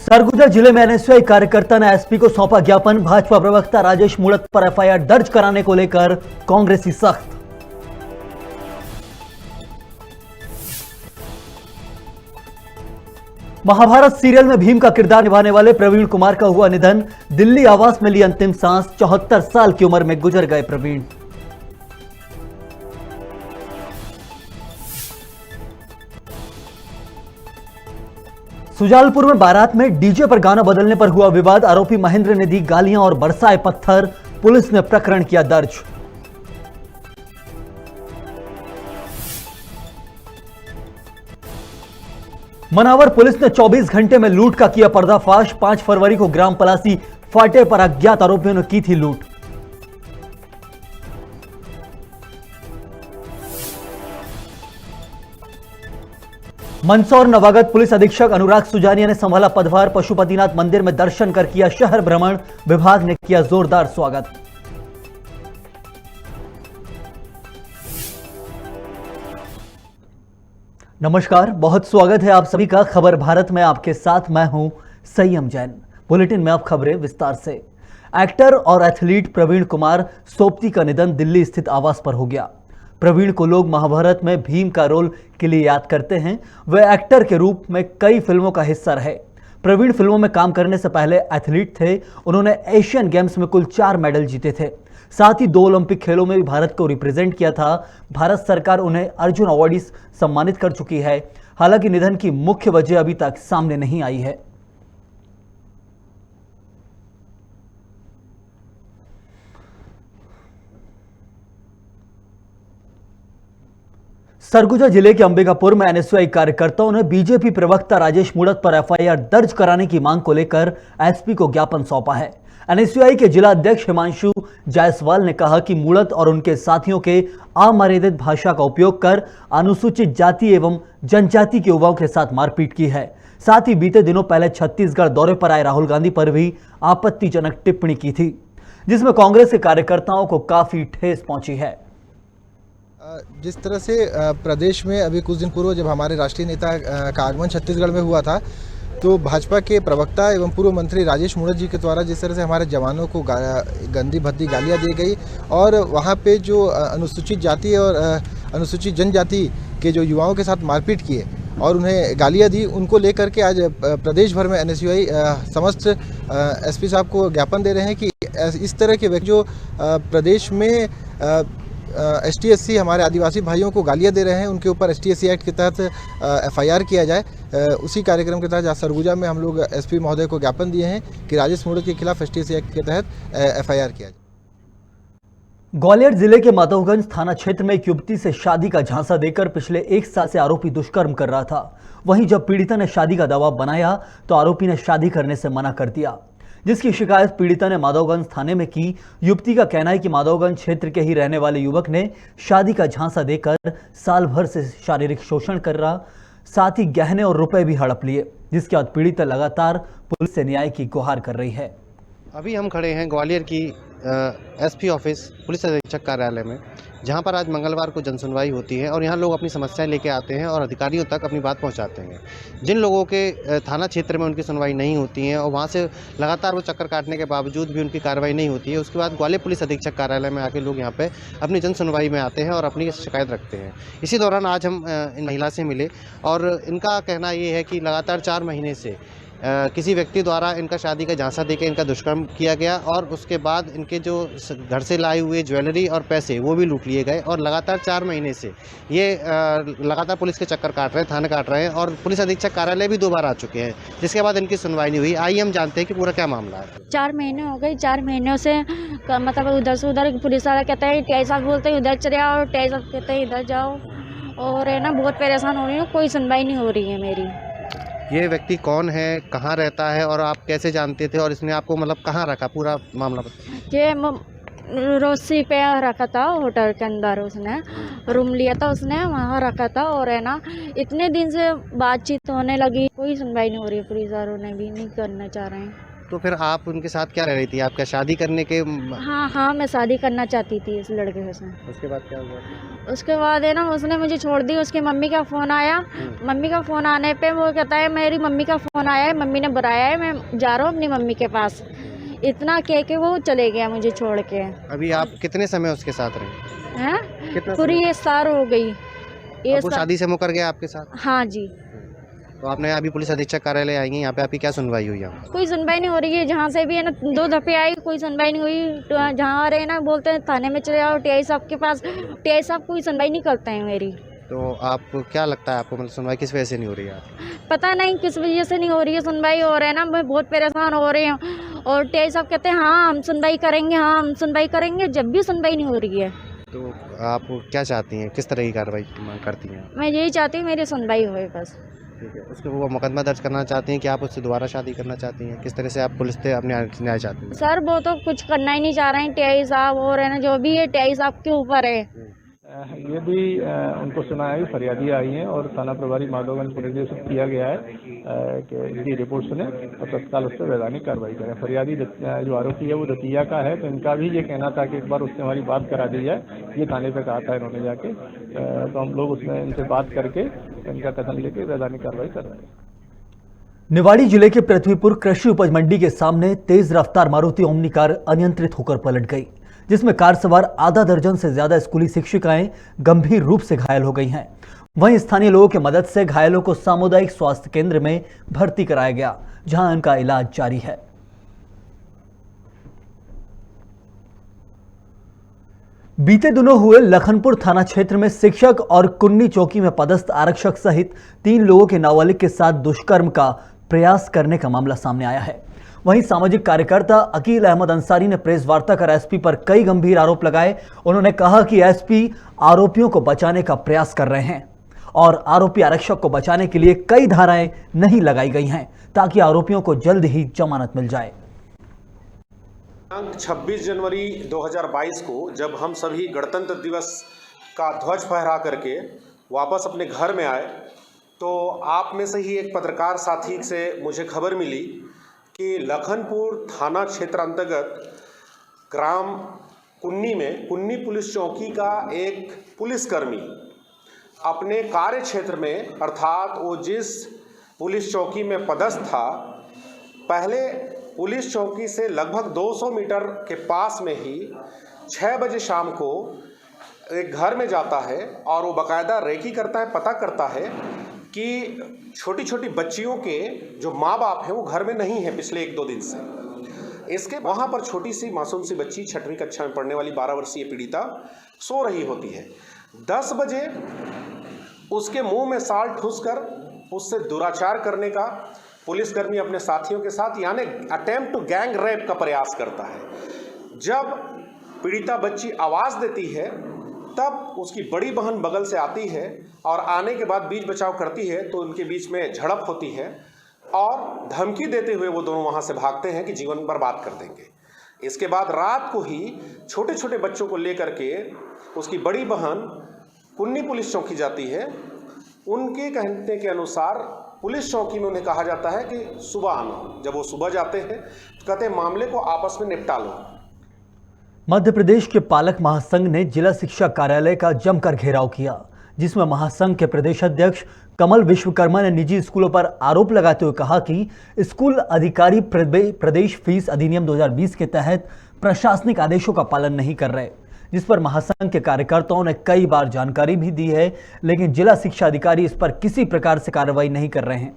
सरगुजा जिले में एनएसयूआई कार्यकर्ता ने एसपी को सौंपा ज्ञापन। भाजपा प्रवक्ता राजेश मूणत पर एफआईआर दर्ज कराने को लेकर कांग्रेसी सख्त। महाभारत सीरियल में भीम का किरदार निभाने वाले प्रवीण कुमार का हुआ निधन। दिल्ली आवास में ली अंतिम सांस। 74 साल की उम्र में गुजर गए प्रवीण। सुजालपुर में बारात में डीजे पर गाना बदलने पर हुआ विवाद। आरोपी महेंद्र ने दी गालियां और बरसाए पत्थर। पुलिस ने प्रकरण किया दर्ज। मनावर पुलिस ने 24 घंटे में लूट का किया पर्दाफाश। 5 फरवरी को ग्राम पलासी फाटे पर अज्ञात आरोपियों ने की थी लूट। मंदसौर नवागत पुलिस अधीक्षक अनुराग सुजानिया ने संभाला पदभार। पशुपतिनाथ मंदिर में दर्शन कर किया शहर भ्रमण। विभाग ने किया जोरदार स्वागत। नमस्कार, बहुत स्वागत है आप सभी का खबर भारत में। आपके साथ मैं हूं संयम जैन। बुलेटिन में अब खबरें विस्तार से। एक्टर और एथलीट प्रवीण कुमार सोपती का निधन दिल्ली स्थित आवास पर हो गया। प्रवीण को लोग महाभारत में भीम का रोल के लिए याद करते हैं। वह एक्टर के रूप में कई फिल्मों का हिस्सा रहे। प्रवीण फिल्मों में काम करने से पहले एथलीट थे। उन्होंने एशियन गेम्स में कुल 4 मेडल जीते थे। साथ ही 2 ओलंपिक खेलों में भी भारत को रिप्रेजेंट किया था। भारत सरकार उन्हें अर्जुन अवार्ड से सम्मानित कर चुकी है। हालांकि निधन की मुख्य वजह अभी तक सामने नहीं आई है। सरगुजा जिले के अंबिकापुर में एनएसयूआई कार्यकर्ताओं ने बीजेपी प्रवक्ता राजेश मूणत पर एफआईआर दर्ज कराने की मांग को लेकर एसपी को ज्ञापन सौंपा है। एनएसयूआई के जिला अध्यक्ष हिमांशु जायसवाल ने कहा कि मूणत और उनके साथियों के अमर्यादित भाषा का उपयोग कर अनुसूचित जाति एवं जनजाति के युवाओं के साथ मारपीट की है। साथ ही बीते दिनों पहले छत्तीसगढ़ दौरे पर आए राहुल गांधी पर भी आपत्तिजनक टिप्पणी की थी, जिसमें कांग्रेस के कार्यकर्ताओं को काफी ठेस पहुंची है। जिस तरह से प्रदेश में अभी कुछ दिन पूर्व जब हमारे राष्ट्रीय नेता का आगमन छत्तीसगढ़ में हुआ था, तो भाजपा के प्रवक्ता एवं पूर्व मंत्री राजेश मूणत जी के द्वारा जिस तरह से हमारे जवानों को गंदी भद्दी गालियां दी गई और वहां पे जो अनुसूचित जाति और अनुसूचित जनजाति के जो युवाओं के साथ मारपीट किए और उन्हें गालियां दी, उनको लेकर के आज प्रदेश भर में एनएसयूआई समस्त एसपी साहब को ज्ञापन दे रहे हैं कि इस तरह के व्यक्ति जो प्रदेश में ST/SC हमारे आदिवासी भाइयों को गालियां दे रहे हैं, उनके ऊपर ST/SC एक्ट के तहत एफआईआर किया जाए। उसी कार्यक्रम के तहत आज सरगुजा में हम लोग एसपी महोदय को ज्ञापन दिए हैं कि राजेश मूणत के खिलाफ ST/SC एक्ट के तहत एफआईआर किया जाए। ग्वालियर जिले के माधवगंज थाना क्षेत्र में एक युवती से शादी का झांसा देकर पिछले 1 साल से आरोपी दुष्कर्म कर रहा था। वहीं जब पीड़िता ने शादी का दबाव बनाया तो आरोपी ने शादी करने से मना कर दिया, जिसकी शिकायत पीड़िता ने माधवगंज थाने में की। युवती का कहना है कि माधवगंज क्षेत्र के ही रहने वाले युवक ने शादी का झांसा देकर साल भर से शारीरिक शोषण कर रहा, साथ ही गहने और रुपए भी हड़प लिए, जिसके बाद पीड़िता लगातार पुलिस से न्याय की गुहार कर रही है। अभी हम खड़े हैं ग्वालियर की एसपी ऑफिस पुलिस अधीक्षक कार्यालय में, जहां पर आज मंगलवार को जनसुनवाई होती है और यहां लोग अपनी समस्याएं लेके आते हैं और अधिकारियों तक अपनी बात पहुंचाते हैं। जिन लोगों के थाना क्षेत्र में उनकी सुनवाई नहीं होती है और वहां से लगातार वो चक्कर काटने के बावजूद भी उनकी कार्रवाई नहीं होती है, उसके बाद ग्वालियर पुलिस अधीक्षक कार्यालय में आके लोग यहाँ पे अपनी जन सुनवाई में आते हैं और अपनी शिकायत रखते हैं। इसी दौरान आज हम इन महिला से मिले और इनका कहना ये है कि लगातार 4 महीने से किसी व्यक्ति द्वारा इनका शादी का झांसा देकर इनका दुष्कर्म किया गया और उसके बाद इनके जो घर से लाए हुए ज्वेलरी और पैसे वो भी लूट लिए गए और लगातार 4 महीने से ये लगातार पुलिस के चक्कर काट रहे हैं, थाने काट रहे हैं और पुलिस अधीक्षक कार्यालय भी 2 बार आ चुके हैं, जिसके बाद इनकी सुनवाई नहीं हुई। आइए हम जानते हैं कि पूरा क्या मामला है। 4 महीने हो गए। 4 महीनों से मतलब उधर से उधर पुलिस वाला कहता है ऐसा बोलते हैं उधर चले आओ, ऐसा कहते हैं इधर जाओ, और है ना बहुत परेशान हो रही हूँ। कोई सुनवाई नहीं हो रही है मेरी। ये व्यक्ति कौन है, कहाँ रहता है और आप कैसे जानते थे और इसने आपको मतलब कहाँ रखा, पूरा मामला बताइए। ये रोसी पे रखा था, होटल के अंदर उसने रूम लिया था, उसने वहाँ रखा था और है ना इतने दिन से बातचीत होने लगी, कोई सुनवाई नहीं हो रही। पुलिस वालों ने भी नहीं करना चाह रहे हैं। तो फिर आप उनके साथ क्या रह रही थी? आप क्या शादी करने के हाँ हाँ, मैं शादी करना चाहती थी इस लड़के से। उसके बाद क्या हुआ? उसके बाद है ना, उसने मुझे छोड़ दी। उसकी मम्मी का फ़ोन आया। मम्मी का फ़ोन आने पे वो कहता है मेरी मम्मी का फ़ोन आया है, मम्मी ने बुलाया है, मैं जा रहा हूँ अपनी मम्मी के पास। इतना कह के वो चले गया मुझे छोड़ के। अभी आप कितने समय उसके साथ रहे? हैं? कितना पूरी समय? ये साल हो गई। ये अब वो शादी से मुकर गया आपके साथ? हाँ जी। तो आपने अभी पुलिस अधीक्षक कार्यालय आई हैं, यहाँ पे आपकी क्या सुनवाई हुई है? कोई सुनवाई नहीं हो रही है। जहाँ से भी है ना 2 दफ़े आई, कोई सुनवाई नहीं हुई। तो जहाँ आ रहे हैं ना बोलते हैं थाने में चले जाओ, टीआई साहब के पास। टीआई साहब कोई सुनवाई नहीं करते हैं मेरी। तो आपको क्या लगता है, आपको मतलब सुनवाई किस वजह से नहीं हो रही है आपकी? पता नहीं किस वजह से नहीं हो रही है सुनवाई। हो रहा है ना, मैं बहुत परेशान हो रही हूँ। और टीआई साहब कहते हैं हाँ हम सुनवाई करेंगे, हाँ हम सुनवाई करेंगे, जब भी सुनवाई नहीं हो रही है। तो आप क्या चाहती हैं, किस तरह की कार्रवाई मांग करती हैं? मैं यही चाहती हूँ मेरी सुनवाई होए बस। ठीक है, उसके वो मुकदमा दर्ज करना चाहती हैं कि आप उससे दोबारा शादी करना चाहती हैं? किस तरह से आप पुलिस से अपने न्याय चाहती हैं? सर वो तो कुछ करना ही नहीं चाह रहे हैं टीआई साहब। और है ना जो भी है टीआई साहब के ऊपर है। ये भी उनको सुना है कि फरियादी आई हैं और थाना प्रभारी माधोगंज को निर्देशित किया गया है कि इनकी रिपोर्ट सुने और तत्काल उस पर वैधानिक कार्रवाई करें। फरियादी जो आरोपी है वो दतिया का है, तो इनका भी ये कहना था कि एक बार उससे हमारी बात करा दी जाए। ये थाने पे कहा था इन्होंने जाके, तो हम लोग उसमें इनसे बात करके इनका कथन लेके वैधानिक कार्रवाई कर रहे हैं। निवाड़ी जिले के पृथ्वीपुर कृषि उपज मंडी के सामने तेज रफ्तार मारुति ओमनी कार अनियंत्रित होकर पलट गई, जिसमें कार सवार आधा दर्जन से ज्यादा स्कूली शिक्षिकाएं गंभीर रूप से घायल हो गई हैं। वहीं स्थानीय लोगों की मदद से घायलों को सामुदायिक स्वास्थ्य केंद्र में भर्ती कराया गया, जहां उनका इलाज जारी है। बीते दिनों हुए लखनपुर थाना क्षेत्र में शिक्षक और कुन्नी चौकी में पदस्थ आरक्षक सहित 3 लोगों के नाबालिग के साथ दुष्कर्म का प्रयास करने का मामला सामने आया है। वहीं सामाजिक कार्यकर्ता अकील अहमद अंसारी ने प्रेस वार्ता कर एसपी पर कई गंभीर आरोप लगाए। उन्होंने कहा कि एसपी आरोपियों को बचाने का प्रयास कर रहे हैं और आरोपी आरक्षक को बचाने के लिए कई धाराएं नहीं लगाई गई हैं ताकि आरोपियों को जल्द ही जमानत मिल जाए। 26 जनवरी 2022 को जब हम सभी गणतंत्र दिवस का ध्वज फहरा करके वापस अपने घर में आए, तो आप में से ही एक पत्रकार साथी से मुझे खबर मिली कि लखनपुर थाना क्षेत्र अंतर्गत ग्राम कुन्नी में कुन्नी पुलिस चौकी का एक पुलिसकर्मी अपने कार्य क्षेत्र में, अर्थात वो जिस पुलिस चौकी में पदस्थ था, पहले पुलिस चौकी से लगभग 200 मीटर के पास में ही 6 बजे शाम को एक घर में जाता है और वो बाकायदा रेकी करता है, पता करता है कि छोटी छोटी बच्चियों के जो माँ बाप हैं वो घर में नहीं है पिछले 1-2 दिन से। इसके वहाँ पर छोटी सी मासूम सी बच्ची 6वीं कक्षा में पढ़ने वाली 12 वर्षीय पीड़िता सो रही होती है। 10 बजे उसके मुंह में साल ठूस कर उससे दुराचार करने का पुलिसकर्मी अपने साथियों के साथ यानी अटेम्प्ट टू गैंग रेप का प्रयास करता है। जब पीड़िता बच्ची आवाज़ देती है तब उसकी बड़ी बहन बगल से आती है और आने के बाद बीच बचाव करती है, तो उनके बीच में झड़प होती है और धमकी देते हुए वो दोनों वहाँ से भागते हैं कि जीवन बर्बाद कर देंगे। इसके बाद रात को ही छोटे छोटे बच्चों को लेकर के उसकी बड़ी बहन कुन्नी पुलिस चौकी जाती है। उनके कहने के अनुसार पुलिस चौकी में उन्हें कहा जाता है कि सुबह आना। जब वो सुबह जाते हैं तो कहते हैं मामले को आपस में निपटा लो। मध्य प्रदेश के पालक महासंघ ने जिला शिक्षा कार्यालय का जमकर घेराव किया, जिसमें महासंघ के प्रदेश अध्यक्ष कमल विश्वकर्मा ने निजी स्कूलों पर आरोप लगाते हुए कहा कि स्कूल अधिकारी प्रदेश फीस अधिनियम 2020 के तहत प्रशासनिक आदेशों का पालन नहीं कर रहे, जिस पर महासंघ के कार्यकर्ताओं ने कई बार जानकारी भी दी है, लेकिन जिला शिक्षा अधिकारी इस पर किसी प्रकार से कार्रवाई नहीं कर रहे हैं।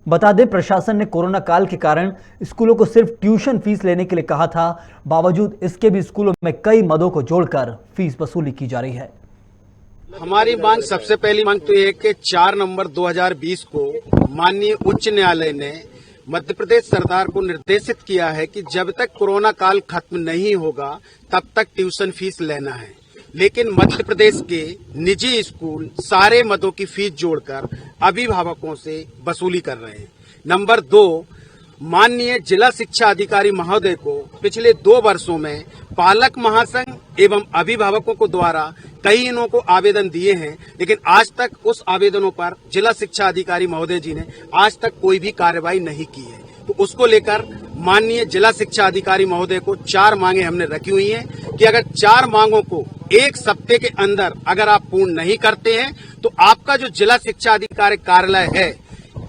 बता दें, प्रशासन ने कोरोना काल के कारण स्कूलों को सिर्फ ट्यूशन फीस लेने के लिए कहा था। बावजूद इसके भी स्कूलों में कई मदों को जोड़कर फीस वसूली की जा रही है। हमारी मांग, सबसे पहली मांग तो ये कि 4 नवंबर 2020 को माननीय उच्च न्यायालय ने मध्य प्रदेश सरकार को निर्देशित किया है कि जब तक कोरोना काल खत्म नहीं होगा तब तक ट्यूशन फीस लेना है। लेकिन मध्य प्रदेश के निजी स्कूल सारे मदों की फीस जोड़कर अभिभावकों से वसूली कर रहे हैं। नंबर 2, माननीय जिला शिक्षा अधिकारी महोदय को पिछले 2 वर्षों में पालक महासंघ एवं अभिभावकों को द्वारा कई इनों को आवेदन दिए हैं, लेकिन आज तक उस आवेदनों पर जिला शिक्षा अधिकारी महोदय जी ने आज तक कोई भी कार्रवाई नहीं की है। तो उसको लेकर माननीय जिला शिक्षा अधिकारी महोदय को 4 मांगे हमने रखी हुई हैं कि अगर 4 मांगों को 1 सप्ताह के अंदर अगर आप पूर्ण नहीं करते हैं तो आपका जो जिला शिक्षा अधिकारी कार्यालय है,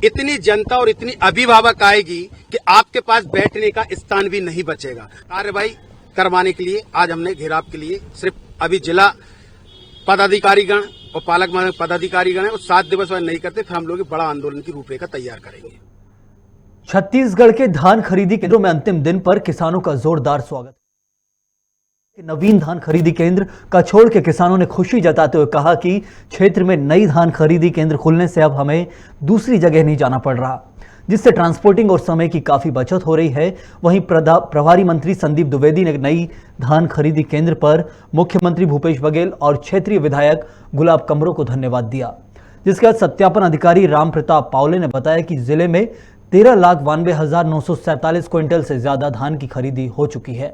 इतनी जनता और इतनी अभिभावक आएगी कि आपके पास बैठने का स्थान भी नहीं बचेगा। कार्यवाही करवाने के लिए आज हमने घेराव के लिए सिर्फ अभी जिला पदाधिकारीगण और पालक पदाधिकारीगण है, और 7 दिवस वह नहीं करते फिर हम लोग बड़ा आंदोलन की रूपरेखा तैयार करेंगे। छत्तीसगढ़ के धान खरीदी केंद्रों में अंतिम दिन पर किसानों का जोरदार स्वागत। नवीन धान खरीदी केंद्र कछोड़ के किसानों ने खुशी जताते हुए कहा कि क्षेत्र में नई धान खरीदी केंद्र खुलने से अब हमें दूसरी जगह नहीं जाना पड़ रहा, जिससे ट्रांसपोर्टिंग और समय की काफी बचत हो रही है। वहीं प्रभारी मंत्री संदीप द्विवेदी ने नई धान खरीदी केंद्र पर मुख्यमंत्री भूपेश बघेल और क्षेत्रीय विधायक गुलाब कमरो को धन्यवाद दिया, जिसके बाद सत्यापन अधिकारी राम प्रताप पावले ने बताया कि जिले में 13,92,947 क्विंटल से ज्यादा धान की खरीदी हो चुकी है।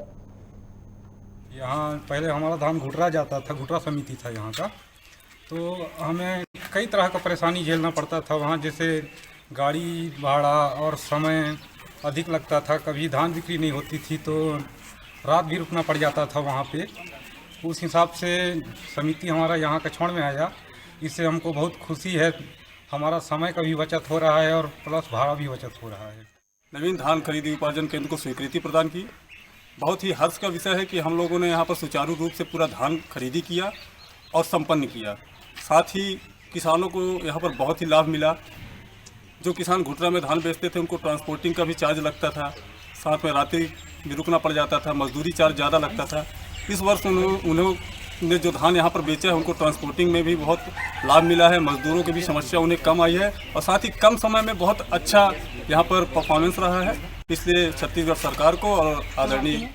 यहाँ पहले हमारा धान घुटरा जाता था, घुटरा समिति था यहाँ का, तो हमें कई तरह का परेशानी झेलना पड़ता था वहाँ, जैसे गाड़ी भाड़ा और समय अधिक लगता था, कभी धान बिक्री नहीं होती थी तो रात भी रुकना पड़ जाता था वहाँ पे। उस हिसाब से समिति हमारा यहाँ कछोड़ में आया, इससे हमको बहुत खुशी है, हमारा समय का भी बचत हो रहा है और प्लस भाड़ा भी बचत हो रहा है। नवीन धान खरीदी उपार्जन केंद्र को स्वीकृति प्रदान की। बहुत ही हर्ष का विषय है कि हम लोगों ने यहाँ पर सुचारू रूप से पूरा धान खरीदी किया और संपन्न किया। साथ ही किसानों को यहाँ पर बहुत ही लाभ मिला। जो किसान घुटरा में धान बेचते थे उनको ट्रांसपोर्टिंग का भी चार्ज लगता था, साथ में रात्रि भी रुकना पड़ जाता था, मजदूरी चार्ज ज़्यादा लगता था। इस वर्ष उन्होंने जो धान यहाँ पर बेचा है उनको ट्रांसपोर्टिंग में भी बहुत लाभ मिला है, मजदूरों की भी समस्या उन्हें कम आई है और साथ ही कम समय में बहुत अच्छा यहाँ पर परफॉर्मेंस रहा है। इसलिए छत्तीसगढ़ सरकार को और आदरणीय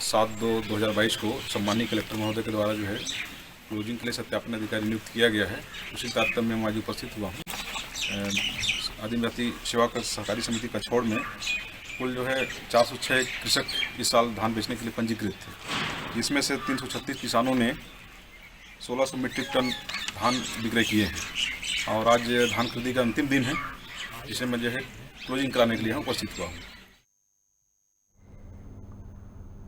7/2/2022 को सम्मानीय कलेक्टर महोदय के द्वारा जो है क्लोजिंग के लिए सत्यापन अधिकारी नियुक्त किया गया है, उसी तारतम्य में आज उपस्थित हुआ हूँ। आदिवासी सेवा सहकारी समिति कछोड़ में कुल जो है 406 कृषक इस साल धान बेचने के लिए पंजीकृत थे, जिसमें से 336 किसानों ने 1600 मीट्रिक टन धान विक्रय किए हैं और आज धान खरीदी का अंतिम दिन है, जिसे मैं जो है क्लोजिंग कराने के लिए यहाँ उपस्थित हुआ हूँ।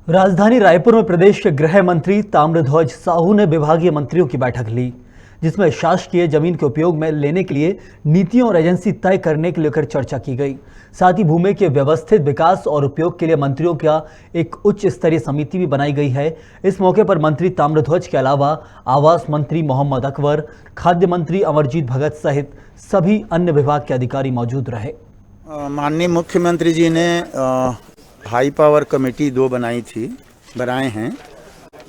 राजधानी रायपुर में प्रदेश के गृह मंत्री ताम्रध्वज साहू ने विभागीय मंत्रियों की बैठक ली, जिसमें शासकीय जमीन के उपयोग में लेने के लिए नीतियों और एजेंसी तय करने के लेकर चर्चा की गई। साथ ही भूमि के व्यवस्थित विकास और उपयोग के लिए मंत्रियों का एक उच्च स्तरीय समिति भी बनाई गई है। इस मौके पर मंत्री ताम्रध्वज के अलावा आवास मंत्री मोहम्मद अकबर, खाद्य मंत्री अमरजीत भगत सहित सभी अन्य विभाग के अधिकारी मौजूद रहे। माननीय मुख्यमंत्री जी ने हाई पावर कमेटी 2 बनाए हैं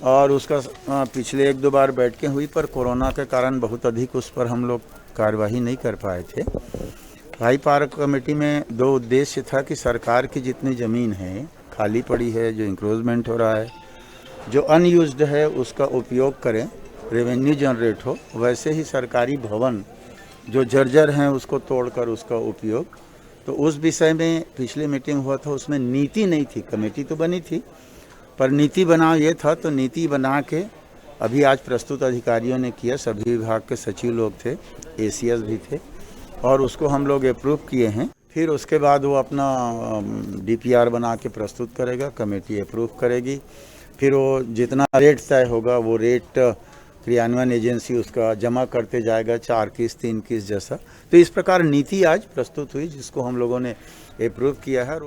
और उसका पिछले 1-2 बार बैठकें हुई, पर कोरोना के कारण बहुत अधिक उस पर हम लोग कार्यवाही नहीं कर पाए थे। हाई पावर कमेटी में 2 उद्देश्य था कि सरकार की जितनी ज़मीन है खाली पड़ी है, जो इंक्रोचमेंट हो रहा है, जो अनयूज्ड है उसका उपयोग करें, रेवेन्यू जनरेट हो। वैसे ही सरकारी भवन जो जर्जर हैं उसको तोड़कर उसका उपयोग। तो उस विषय में पिछली मीटिंग हुआ था, उसमें नीति नहीं थी, कमेटी तो बनी थी पर नीति बनाओ ये था। तो नीति बना के अभी आज प्रस्तुत अधिकारियों ने किया, सभी विभाग के सचिव लोग थे, एसीएस भी थे और उसको हम लोग अप्रूव किए हैं। फिर उसके बाद वो अपना डीपीआर बना के प्रस्तुत करेगा, कमेटी अप्रूव करेगी, फिर वो जितना रेट तय होगा वो रेट क्रियान्वयन एजेंसी उसका जमा करते जाएगा, 4 किस्त 3 किस्त जैसा। तो इस प्रकार नीति आज प्रस्तुत हुई जिसको हम लोगों ने अप्रूव किया है।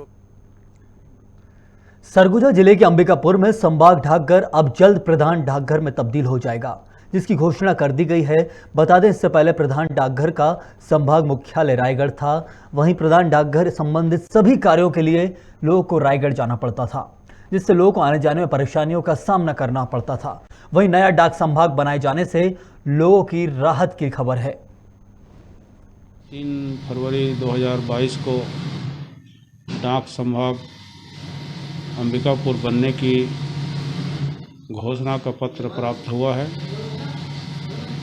सरगुजा जिले के अंबिकापुर में संभाग डाकघर अब जल्द प्रधान डाकघर में तब्दील हो जाएगा, जिसकी घोषणा कर दी गई है। बता दें, इससे पहले प्रधान डाकघर का संभाग मुख्यालय रायगढ़ था। वहीं प्रधान डाकघर संबंधित सभी कार्यों के लिए लोगों को रायगढ़ जाना पड़ता था, जिससे लोगों को आने जाने में परेशानियों का सामना करना पड़ता था। वहीं नया डाक संभाग बनाए जाने से लोगों की राहत की खबर है। 3 फरवरी 2022 को डाक संभाग अंबिकापुर बनने की घोषणा का पत्र प्राप्त हुआ है।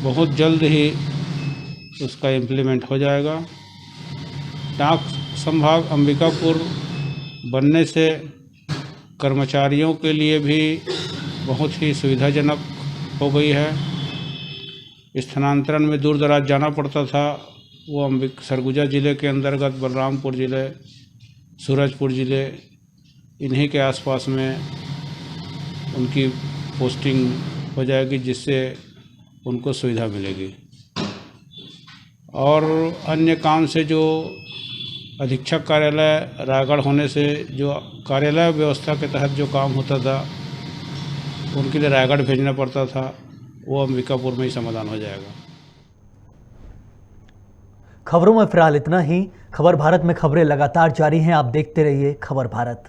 बहुत जल्द ही उसका इम्प्लीमेंट हो जाएगा। डाक संभाग अंबिकापुर बनने से कर्मचारियों के लिए भी बहुत ही सुविधाजनक हो गई है। स्थानांतरण में दूर दराज जाना पड़ता था, वो सरगुजा ज़िले के अंतर्गत बलरामपुर ज़िले सूरजपुर ज़िले इन्हीं के आसपास में उनकी पोस्टिंग हो जाएगी, जिससे उनको सुविधा मिलेगी। और अन्य काम से जो अधीक्षक कार्यालय रायगढ़ होने से जो कार्यालय व्यवस्था के तहत जो काम होता था उनके लिए रायगढ़ भेजना पड़ता था, वो अंबिकापुर में ही समाधान हो जाएगा। खबरों में फिलहाल इतना ही। खबर भारत में खबरें लगातार जारी हैं, आप देखते रहिए खबर भारत।